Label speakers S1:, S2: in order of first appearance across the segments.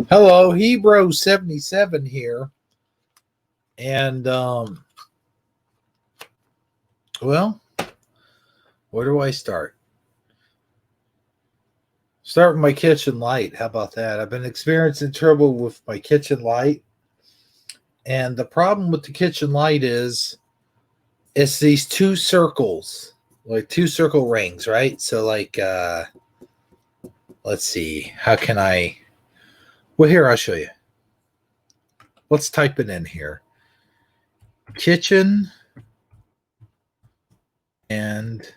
S1: Hello, Hebrew 77 here. And well, where do I start? Start with my kitchen light. How about that? I've been experiencing trouble with my kitchen light. And the problem with the kitchen light is it's these two circles, like two circle rings, right? So let's see. How can I Well, here I'll show you. Let's type it in here. Kitchen and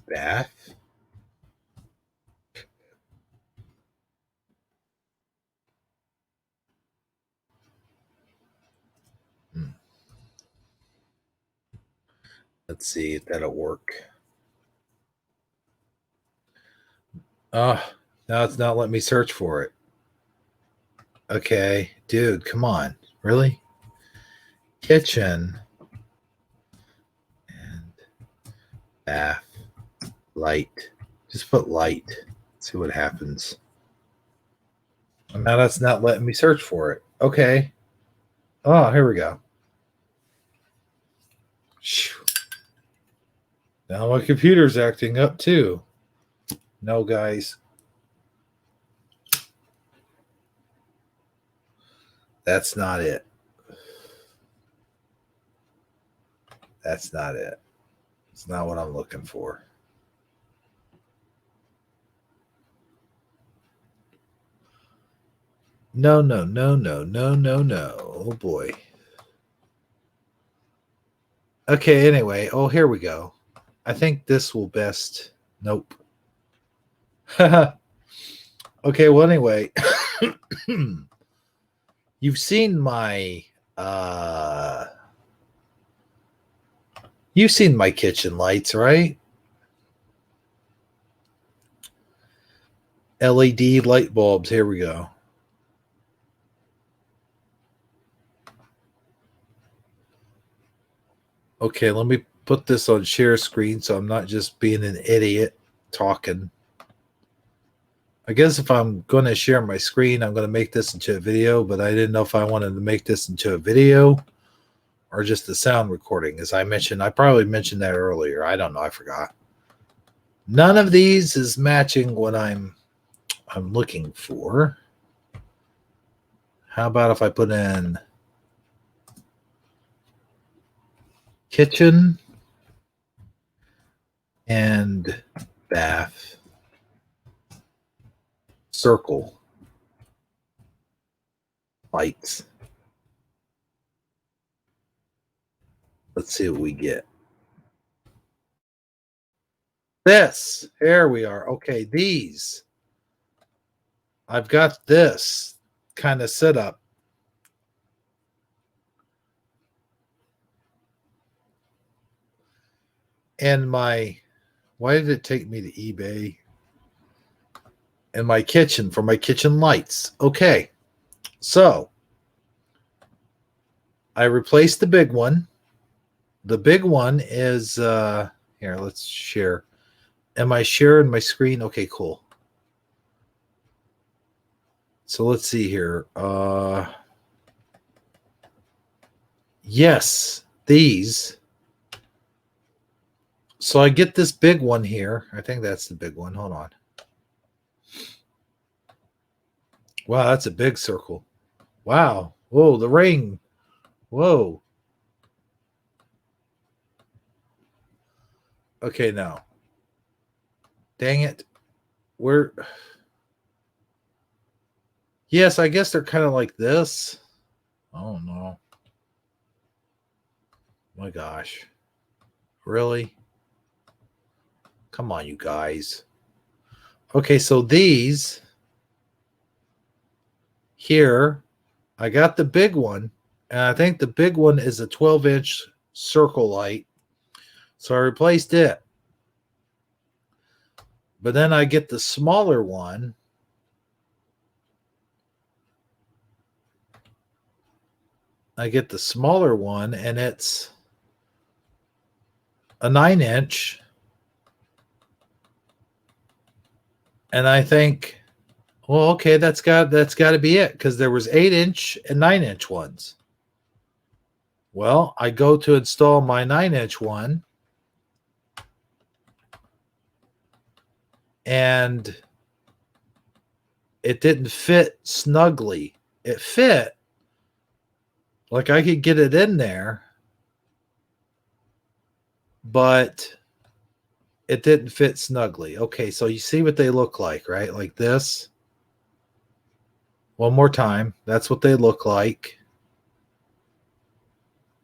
S1: bath. Let's see if that'll work. Oh, now it's not letting me search for it. Okay, dude, come on. Really? Kitchen and bath light. Just put light. See what happens. Now that's not letting me search for it. Okay. Oh, here we go. Now my computer's acting up too. No, guys. That's not it. That's not it. It's not what I'm looking for. No. Oh boy. Okay, anyway. Oh, here we go. I think this will best. Nope. Okay, well, anyway. You've seen my kitchen lights, right? LED light bulbs. Here we go. Okay, let me put this on share screen so I'm not just being an idiot talking. I guess if I'm going to share my screen, I'm going to make this into a video, but I didn't know if I wanted to make this into a video or just a sound recording. As I mentioned, I probably mentioned that earlier. I don't know. I forgot. None of these is matching what I'm looking for. How about if I put in kitchen and bath circle lights. Let's see what we get. This. Here we are. Okay, these. I've got this kind of set up. And why did it take me to eBay? And my kitchen for my kitchen lights. Okay. So I replaced the big one. The big one is here, let's share. Am I sharing my screen? Okay, cool. So let's see here. Yes, these. So I get this big one here. I think that's the big one. Hold on. Wow, that's a big circle. Wow. Whoa, the ring. Whoa. Okay, now. Dang it. Yes, I guess they're kind of like this. Oh, no. My gosh. Really? Come on, you guys. Okay, so these here, I got the big one, and I think the big one is a 12-inch circle light. So I replaced it. But then I get the smaller one. And it's a 9-inch. And I think, Well, okay, that's got to be it, because there was 8-inch and 9-inch ones. Well, I go to install my 9-inch one, and it didn't fit snugly. It fit like I could get it in there, but it didn't fit snugly. Okay, so you see what they look like, right? Like this. One more time. That's what they look like.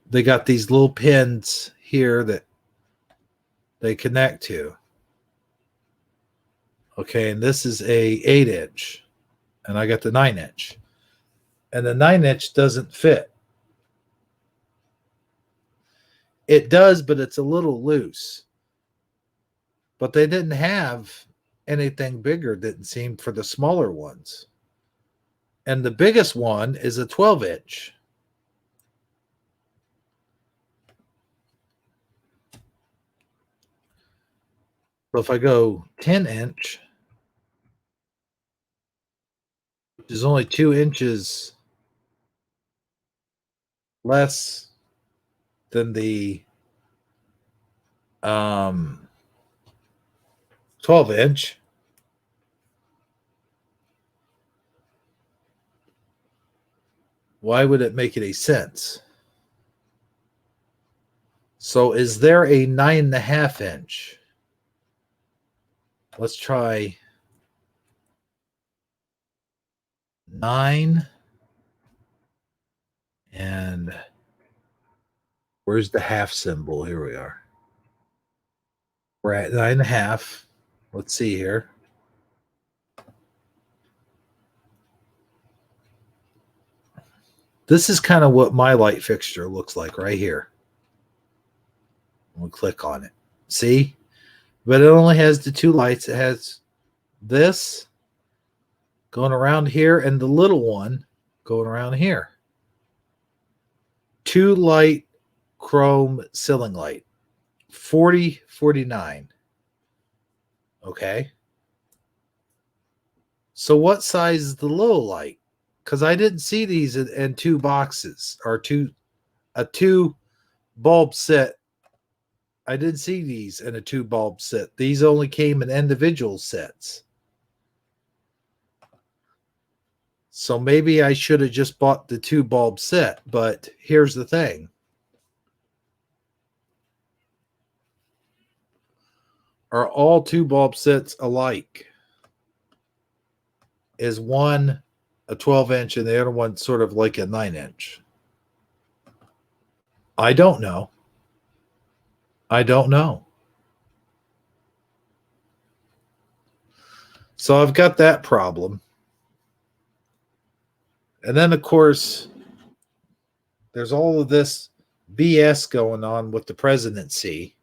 S1: They got these little pins here that they connect to. Okay, and this is a 8-inch, and I got the 9-inch. And the 9-inch doesn't fit. It does, but it's a little loose. But they didn't have anything bigger, didn't seem, for the smaller ones. And the biggest one is a 12-inch. So if I go 10-inch, which is only 2 inches less than the 12-inch, why would it make any sense? So is there a 9.5-inch? Let's try 9. And where's the half symbol? Here we are. We're at 9.5. Let's see here. This is kind of what my light fixture looks like right here. We'll click on it. See? But it only has the 2 lights. It has this going around here and the little one going around here. 2 light chrome ceiling light. 4049. Okay. So what size is the little light? Because I didn't see these in 2 boxes, or a 2 bulb set. I didn't see these in a 2 bulb set. These only came in individual sets. So maybe I should have just bought the 2 bulb set. But here's the thing. Are all 2 bulb sets alike? Is one a 12-inch and the other one sort of like a 9-inch? I don't know. I don't know. So I've got that problem. And then, of course, there's all of this BS going on with the presidency.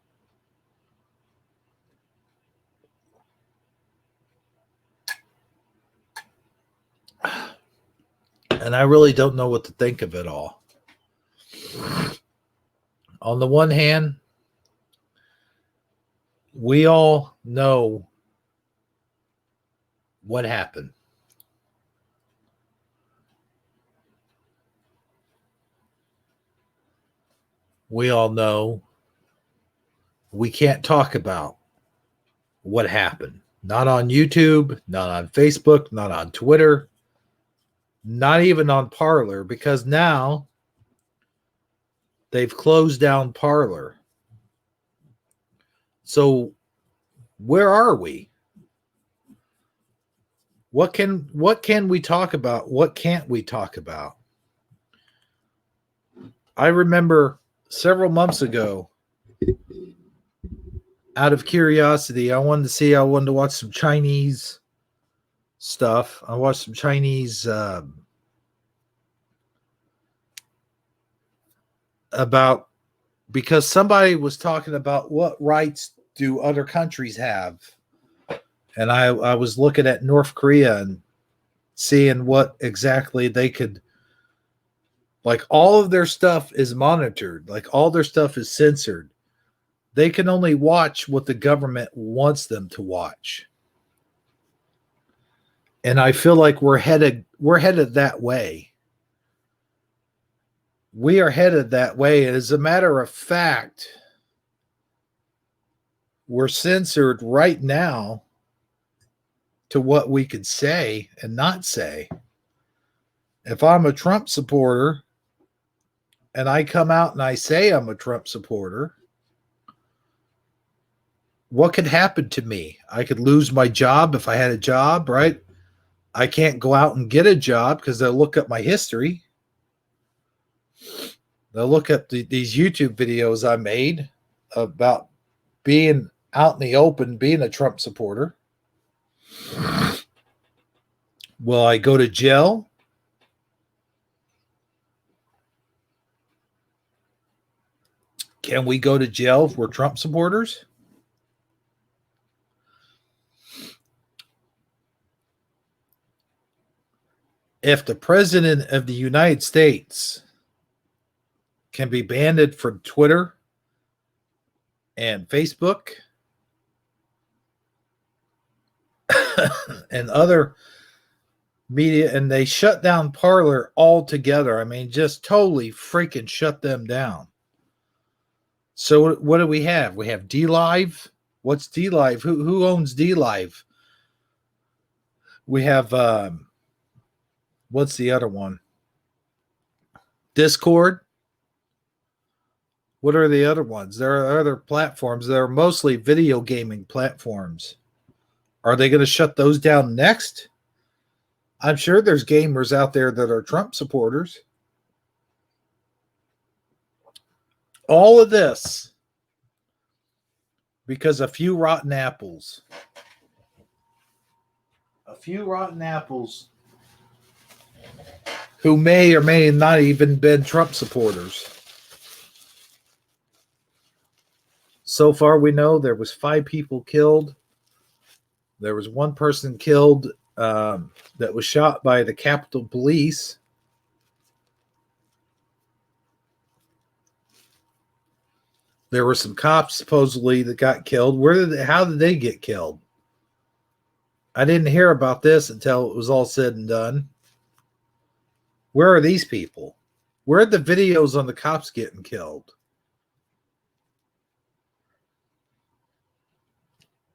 S1: And I really don't know what to think of it all. On the one hand, we all know what happened. We all know we can't talk about what happened. Not on YouTube, not on Facebook, not on Twitter, not even on Parler, because now they've closed down Parler. So where are we? What can we talk about? What can't we talk about? I remember several months ago, out of curiosity, I wanted to watch some Chinese stuff. I watched some Chinese about, because somebody was talking about what rights do other countries have. And I was looking at North Korea and seeing what exactly they could, like, all of their stuff is monitored, like all their stuff is censored. They can only watch what the government wants them to watch. And I feel like we're headed that way. We are headed that way. And as a matter of fact, we're censored right now to what we could say and not say. If I'm a Trump supporter and I come out and I say I'm a Trump supporter, what could happen to me? I could lose my job if I had a job, right? I can't go out and get a job because they'll look up my history. They'll look up these YouTube videos I made about being out in the open, being a Trump supporter. Will I go to jail? Can we go to jail if we're Trump supporters? If the president of the United States can be banned from Twitter and Facebook and other media, and they shut down Parler altogether. I mean, just totally freaking shut them down. So what do we have? We have DLive. What's DLive? Who owns DLive? We have what's the other one? Discord. What are the other ones? There are other platforms that are mostly video gaming platforms. Are they going to shut those down next? I'm sure there's gamers out there that are Trump supporters. All of this because a few rotten apples. A few rotten apples who may or may not even been Trump supporters. So far, we know there was 5 people killed. There was 1 person killed that was shot by the Capitol Police. There were some cops supposedly that got killed. How did they get killed? I didn't hear about this until it was all said and done. Where are these people? Where are the videos on the cops getting killed?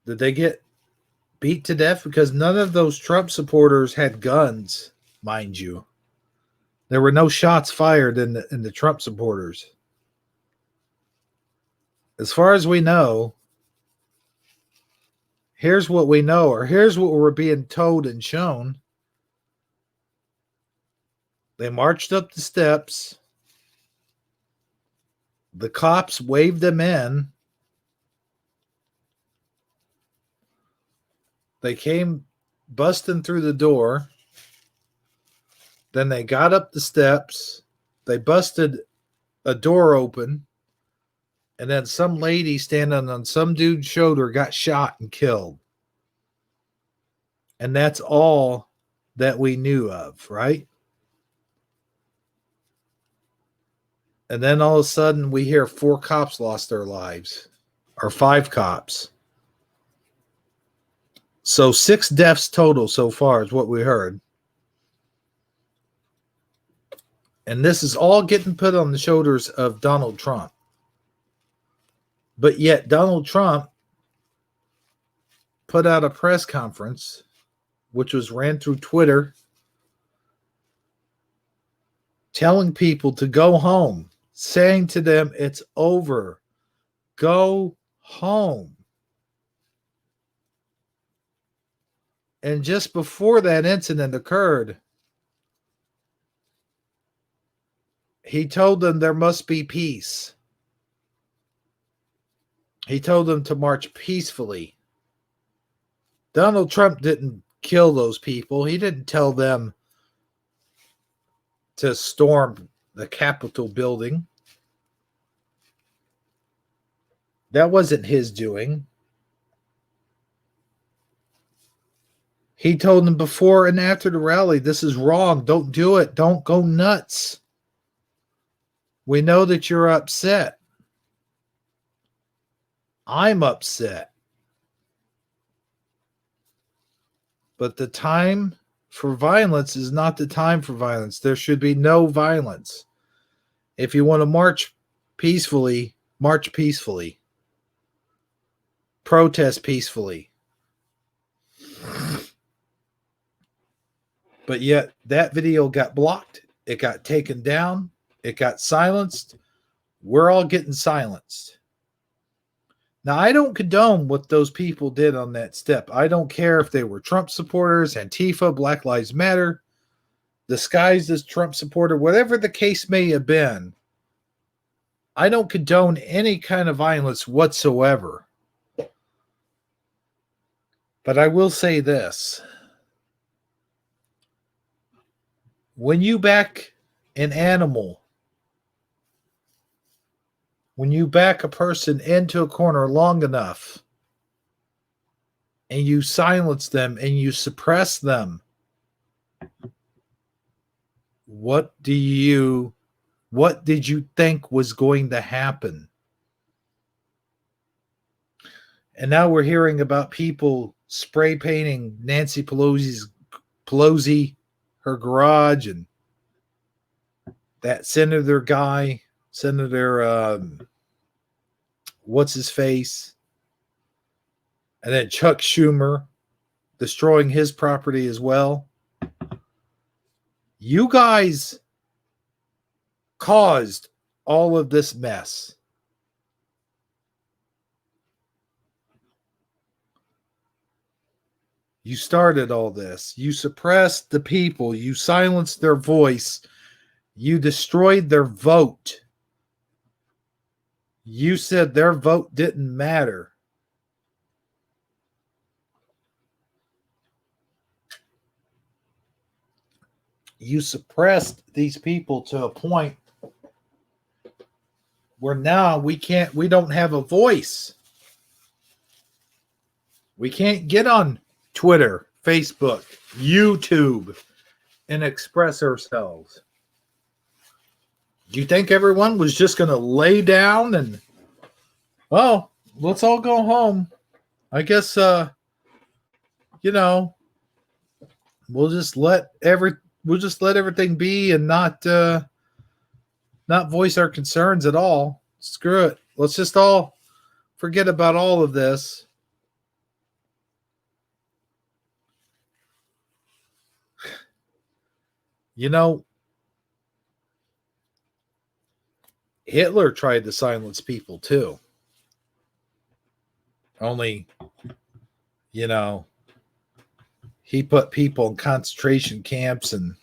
S1: Did they get beat to death? Because none of those Trump supporters had guns, mind you. There were no shots fired in the Trump supporters. As far as we know, here's what we know, or here's what we're being told and shown. They marched up the steps. The cops waved them in. They came busting through the door. Then they got up the steps. They busted a door open. And then some lady standing on some dude's shoulder got shot and killed. And that's all that we knew of, right? And then all of a sudden we hear 4 cops lost their lives, or 5 cops. So 6 deaths total so far is what we heard. And this is all getting put on the shoulders of Donald Trump. But yet Donald Trump put out a press conference, which was ran through Twitter, telling people to go home, saying to them, it's over. Go home. And just before that incident occurred, he told them there must be peace. He told them to march peacefully. Donald Trump didn't kill those people. He didn't tell them to storm the Capitol building. That wasn't his doing. He told them before and after the rally, this is wrong. Don't do it. Don't go nuts. We know that you're upset. I'm upset. But the time for violence is not the time for violence. There should be no violence. If you want to march peacefully, march peacefully. Protest peacefully. But yet that video got blocked. It got taken down. It got silenced. We're all getting silenced. Now, I don't condone what those people did on that step. I don't care if they were Trump supporters, Antifa, Black Lives Matter, disguised as Trump supporter, whatever the case may have been. I don't condone any kind of violence whatsoever. But I will say this. When you back an animal, when you back a person into a corner long enough and you silence them and you suppress them, what did you think was going to happen? And now we're hearing about people spray painting Nancy Pelosi, her garage, and that senator guy, Senator what's his face, and then Chuck Schumer destroying his property as well. You guys caused all of this mess. You started all this. You suppressed the people. You silenced their voice. You destroyed their vote. You said their vote didn't matter. You suppressed these people to a point where now we don't have a voice. We can't get on Twitter, Facebook, YouTube, and express ourselves. Do you think everyone was just going to lay down and, well, let's all go home? I guess, we'll just let everything be and not voice our concerns at all. Screw it. Let's just all forget about all of this. Hitler tried to silence people too. Only, he put people in concentration camps and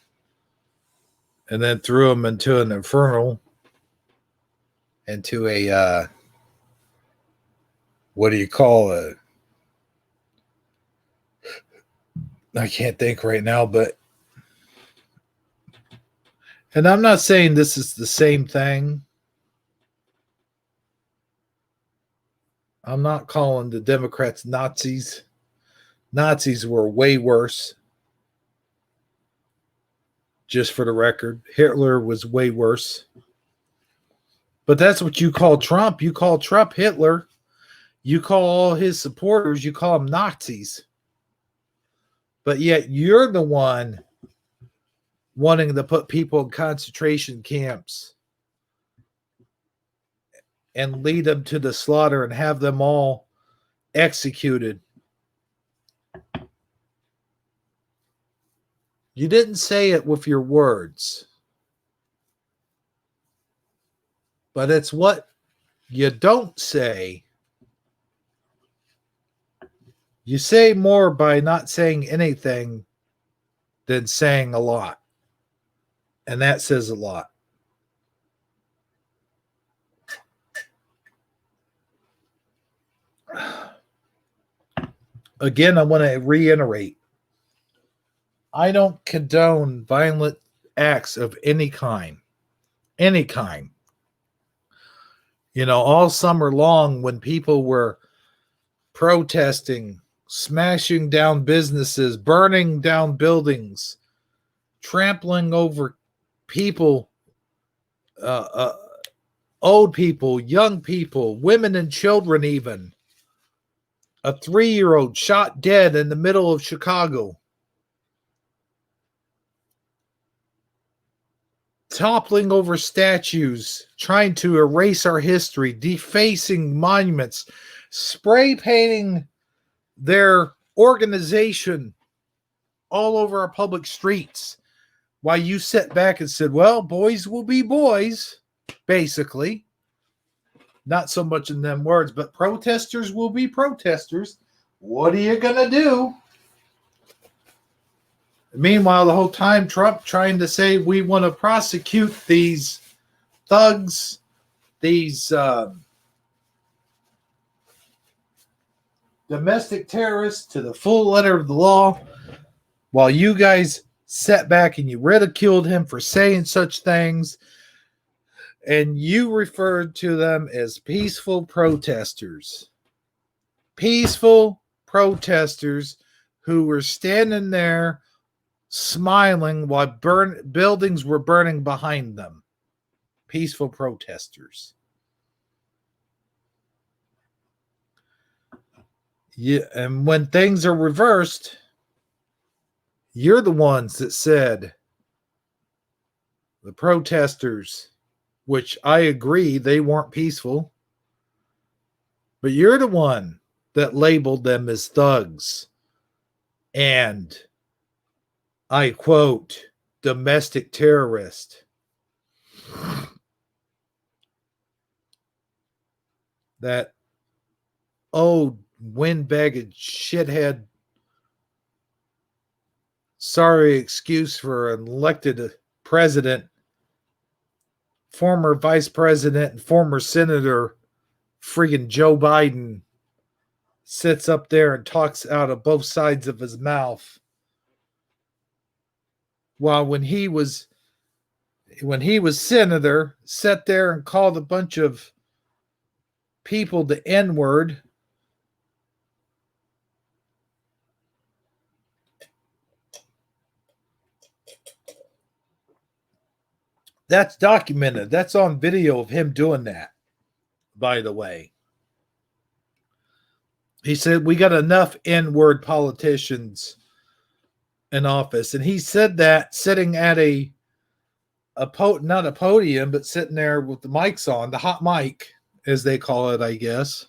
S1: then threw them into an infernal, into a, what do you call it? I can't think right now, but, and I'm not saying this is the same thing. I'm not calling the Democrats Nazis. Nazis were way worse. Just for the record, Hitler was way worse. But that's what you call Trump. You call Trump Hitler. You call all his supporters, you call them Nazis. But yet you're the one wanting to put people in concentration camps and lead them to the slaughter and have them all executed. You didn't say it with your words, but it's what you don't say. You say more by not saying anything than saying a lot. And that says a lot. Again, I want to reiterate. I don't condone violent acts of any kind. Any kind. All summer long when people were protesting, smashing down businesses, burning down buildings, trampling over people, old people, young people, women and children even. A 3-year-old shot dead in the middle of Chicago. toppling over statues, trying to erase our history, defacing monuments, spray painting their organization all over our public streets, while you sat back and said, well, boys will be boys, basically. Not so much in them words, but protesters will be protesters. What are you going to do? Meanwhile, the whole time, Trump trying to say we want to prosecute these thugs, these domestic terrorists to the full letter of the law, while you guys sat back and you ridiculed him for saying such things, and you referred to them as peaceful protesters. Peaceful protesters who were standing there smiling while buildings were burning behind them. Peaceful protesters. Yeah, and when things are reversed, you're the ones that said the protesters, which I agree they weren't peaceful, but you're the one that labeled them as thugs and, I quote, domestic terrorist. That old windbagged shithead, sorry excuse for an elected president, former vice president and former senator, friggin' Joe Biden, sits up there and talks out of both sides of his mouth. While when he was senator, sat there and called a bunch of people the N-word. That's documented. That's on video of him doing that, by the way. He said, we got enough N-word politicians in office. And he said that sitting at not a podium, but sitting there with the mics on, the hot mic, as they call it, I guess.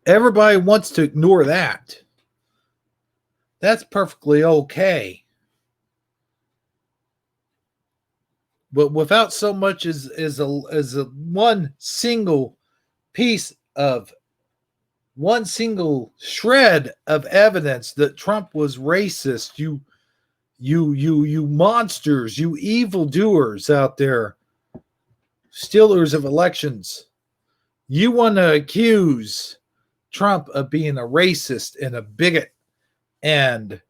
S1: Everybody wants to ignore that. That's perfectly okay. But without so much as a one single piece of one single shred of evidence that Trump was racist, you monsters, you evildoers out there, stealers of elections, you want to accuse Trump of being a racist and a bigot and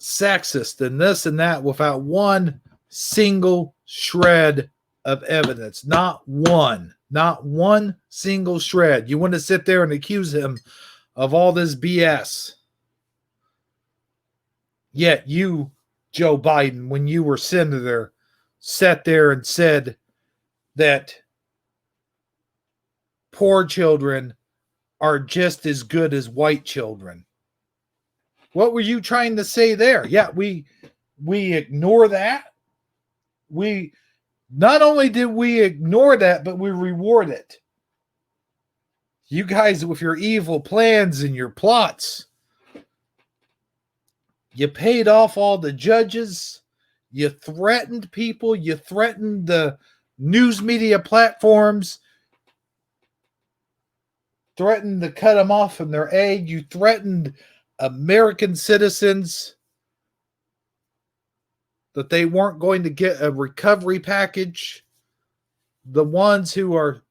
S1: sexist and this and that without one single shred of evidence. Not one single shred. You want to sit there and accuse him of all this BS. Yet you, Joe Biden, when you were senator, sat there and said that poor children are just as good as white children. What were you trying to say there? Yeah, we ignore that. We not only did we ignore that, but we reward it. You guys with your evil plans and your plots. You paid off all the judges. You threatened people. You threatened the news media platforms. Threatened to cut them off from their aid. You threatened American citizens that they weren't going to get a recovery package. The ones who are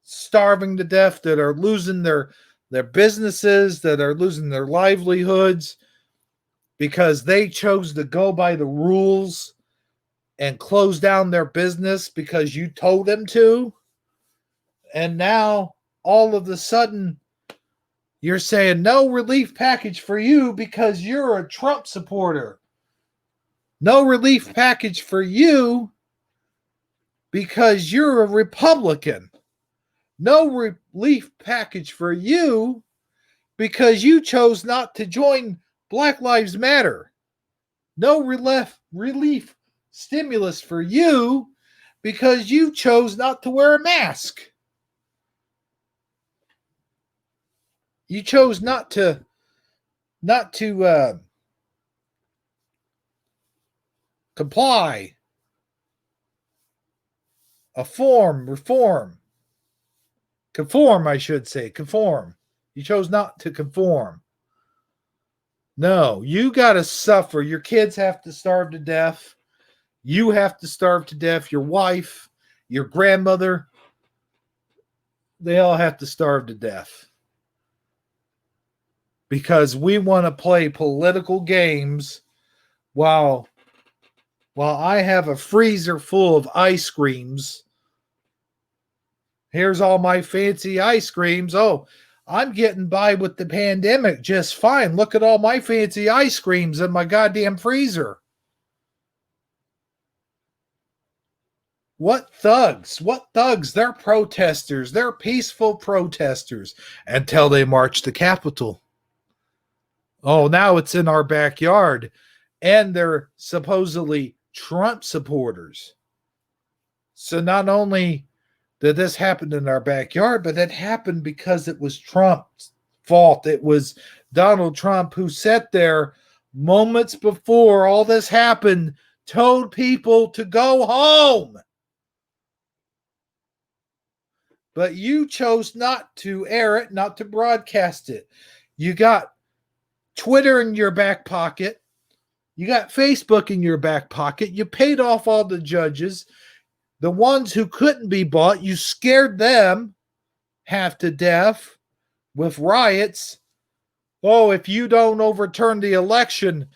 S1: starving to death, that are losing their businesses, that are losing their livelihoods because they chose to go by the rules and close down their business because you told them to. And now all of a sudden you're saying no relief package for you because you're a Trump supporter. No relief package for you because you're a Republican. No relief package for you because you chose not to join Black Lives Matter. No relief stimulus for you because you chose not to wear a mask. You chose not to comply, conform, I should say, conform. You chose not to conform. No, you got to suffer. Your kids have to starve to death. You have to starve to death. Your wife, your grandmother, they all have to starve to death. Because we want to play political games while I have a freezer full of ice creams. Here's all my fancy ice creams. Oh, I'm getting by with the pandemic just fine. Look at all my fancy ice creams in my goddamn freezer. What thugs? What thugs? They're protesters. They're peaceful protesters until they march the Capitol. Oh, now it's in our backyard. And they're supposedly Trump supporters. So not only did this happen in our backyard, but it happened because it was Trump's fault. It was Donald Trump who sat there moments before all this happened, told people to go home. But you chose not to air it, not to broadcast it. You got Twitter in your back pocket. You got Facebook in your back pocket. You paid off all the judges. The ones who couldn't be bought, you scared them half to death with riots. Oh, if you don't overturn the election,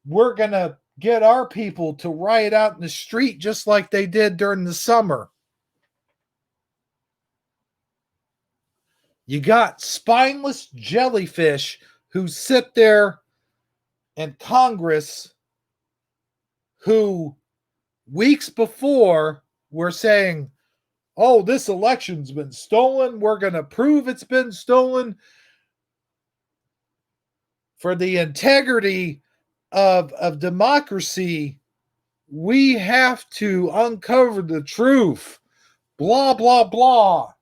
S1: we're going to get our people to riot out in the street just like they did during the summer. You got spineless jellyfish who sit there in Congress who weeks before were saying, oh, this election's been stolen. We're going to prove it's been stolen. For the integrity of democracy, we have to uncover the truth. Blah, blah, blah.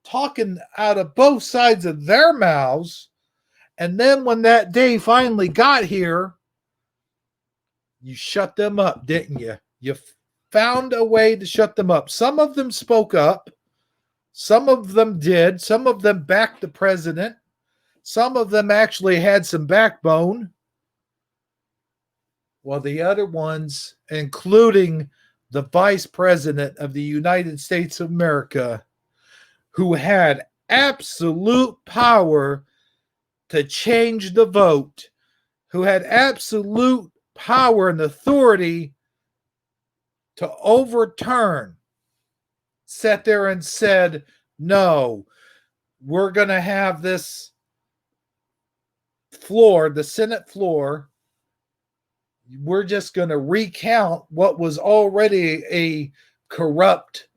S1: Talking out of both sides of their mouths. And then when that day finally got here, you shut them up, didn't you? You found a way to shut them up. Some of them spoke up. Some of them did. Some of them backed the president. Some of them actually had some backbone. While the other ones, including the vice president of the United States of America, who had absolute power to change the vote, who had absolute power and authority to overturn, sat there and said, no, we're going to have this floor, the Senate floor, we're just going to recount what was already a corrupted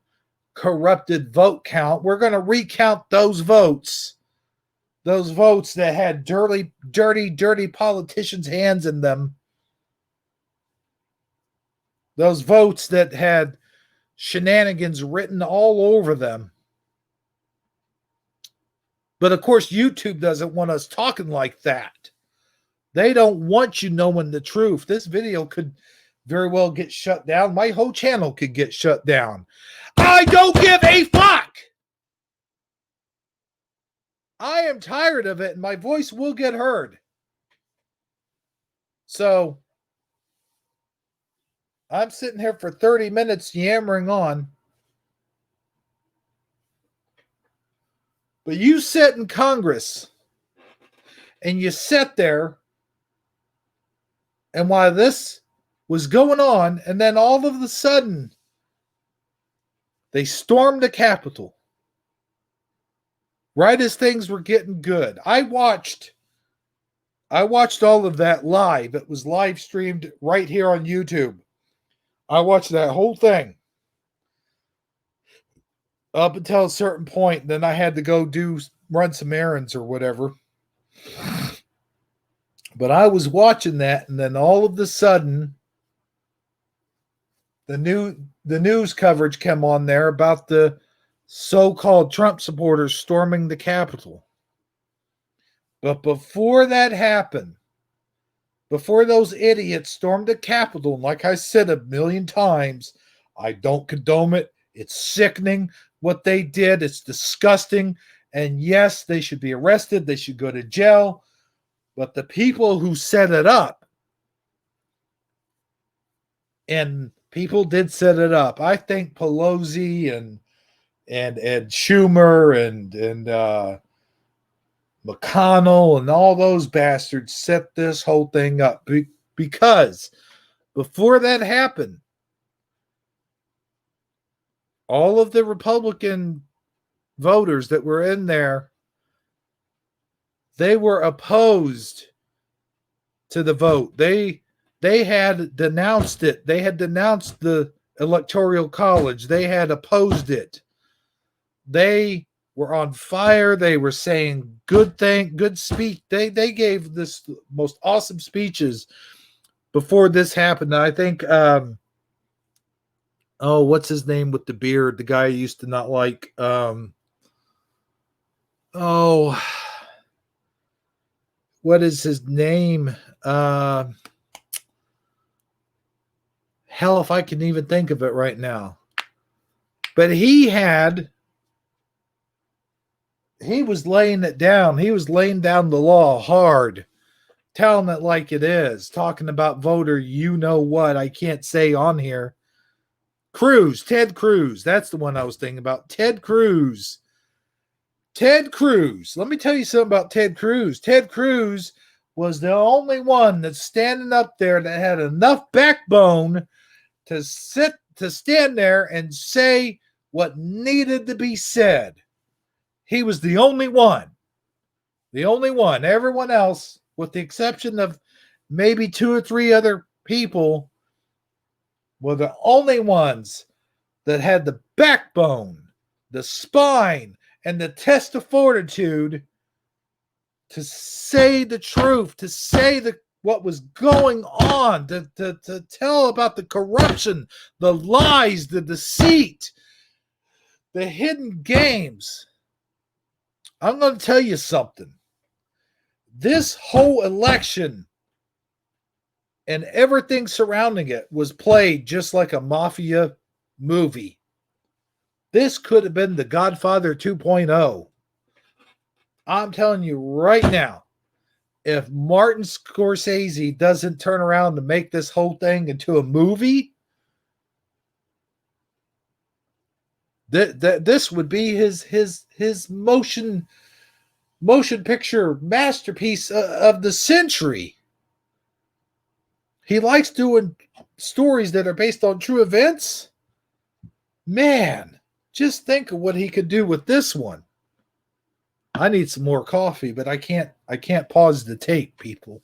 S1: vote count. We're going to recount those votes that had dirty politicians' hands in them. Those votes that had shenanigans written all over them. But of course, YouTube doesn't want us talking like that. They don't want you knowing the truth. This video could very well get shut down. My whole channel could get shut down. I don't give a fuck. I am tired of it, and my voice will get heard. So I'm sitting here for 30 minutes yammering on. But you sit in Congress and you sit there, and while this was going on, and then all of a sudden they stormed the Capitol right as things were getting good. I watched all of that live. It was live streamed right here on YouTube. I watched that whole thing up until a certain point. Then I had to go run some errands or whatever. But I was watching that, and then all of a sudden, the news coverage came on there about the so-called Trump supporters storming the Capitol. But before that happened, before those idiots stormed the Capitol, and like I said a million times, I don't condone it. It's sickening what they did. It's disgusting. And yes, they should be arrested. They should go to jail. But the people who set it up, and people did set it up. I think Pelosi and Schumer and McConnell and all those bastards set this whole thing up because before that happened, all of the Republican voters that were in there, they were opposed to the vote. They had denounced it. They had denounced the Electoral College. They had opposed it. They were on fire. They were saying good speech. They gave this most awesome speeches before this happened. I think what's his name with the beard? The guy I used to not like. What is his name? Hell, if I can even think of it right now. But he was laying it down. He was laying down the law hard, telling it like it is, talking about voter, you know what, I can't say on here. Ted Cruz. That's the one I was thinking about. Ted Cruz. Let me tell you something about Ted Cruz. Ted Cruz was the only one that's standing up there that had enough backbone to stand there and say what needed to be said. He was the only one. The only one. Everyone else, with the exception of maybe 2 or 3 other people, were the only ones that had the backbone, the spine, and the test of fortitude to say the truth, to say what was going on, to tell about the corruption, the lies, the deceit, the hidden games. I'm going to tell you something. This whole election and everything surrounding it was played just like a mafia movie. This could have been The Godfather 2.0. I'm telling you right now, if Martin Scorsese doesn't turn around to make this whole thing into a movie, this would be his motion picture masterpiece of the century. He likes doing stories that are based on true events. Man, just think of what he could do with this one. I need some more coffee, but I can't pause the tape, people.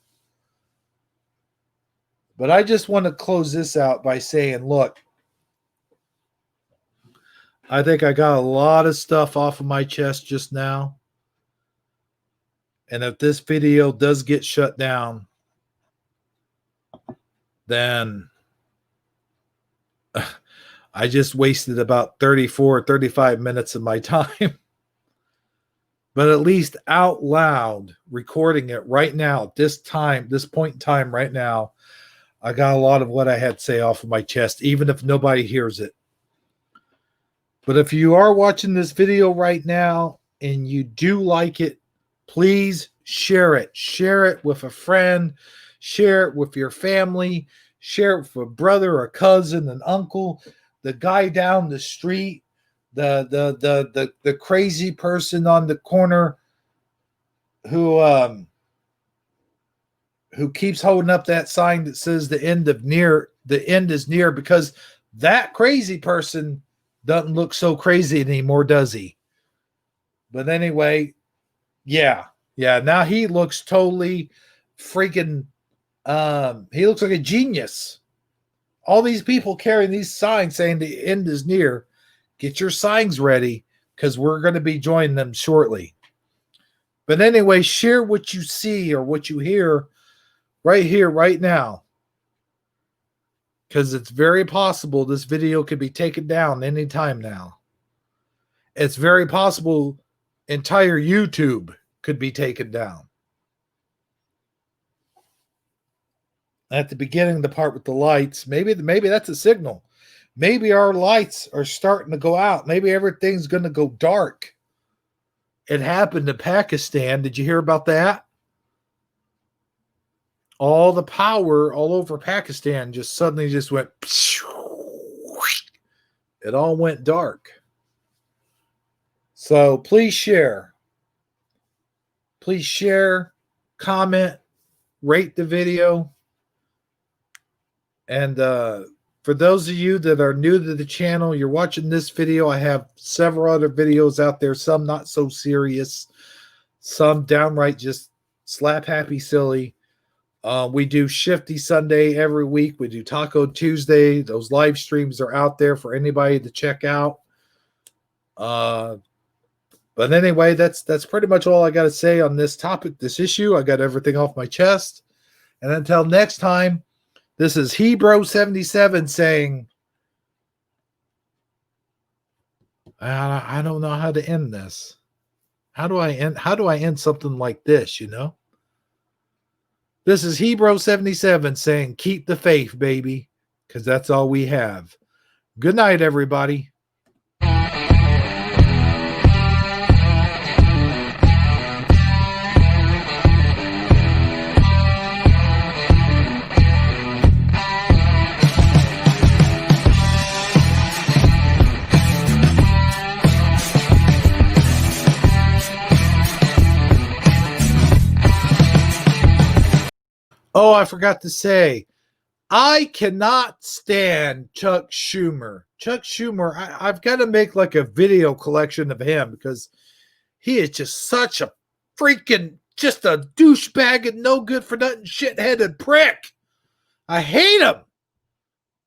S1: But I just want to close this out by saying, look, I think I got a lot of stuff off of my chest just now. And if this video does get shut down, then I just wasted about 35 minutes of my time. But at least out loud, recording it right now, at this point in time right now, I got a lot of what I had to say off of my chest, even if nobody hears it. But if you are watching this video right now and you do like it, please share it. Share it with a friend. Share it with your family. Share it with a brother, a cousin, an uncle, the guy down the street, the crazy person on the corner who keeps holding up that sign that says the end is near, because that crazy person doesn't look so crazy anymore, does he? But anyway, yeah. Now he looks totally freaking. He looks like a genius. All these people carrying these signs saying the end is near. Get your signs ready, because we're going to be joining them shortly. But anyway, share what you see or what you hear right here, right now, because it's very possible this video could be taken down anytime now. It's very possible entire YouTube could be taken down. At the beginning, the part with the lights, maybe that's a signal. Maybe our lights are starting to go out. Maybe everything's going to go dark. It happened in Pakistan. Did you hear about that? All the power all over Pakistan just suddenly just went. It all went dark. So please share. Please share, comment, rate the video. And for those of you that are new to the channel, you're watching this video, I have several other videos out there, some not so serious, some downright just slap happy silly. We do Shifty Sunday every week. We do Taco Tuesday. Those live streams are out there for anybody to check out. But anyway, that's pretty much all I got to say on this topic, this issue. I got everything off my chest. And until next time, this is Hebrew77 saying, I don't know how to end this. How do I end something like this, you know? This is Hebrew77 saying, keep the faith, baby, because that's all we have. Good night, everybody. Oh, I forgot to say, I cannot stand Chuck Schumer. Chuck Schumer, I've got to make like a video collection of him because he is just such a freaking, just a douchebag and no good for nothing shit-headed prick. I hate him.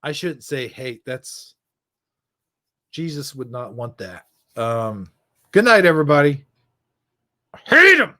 S1: I shouldn't say hate. That's, Jesus would not want that. Good night, everybody. I hate him.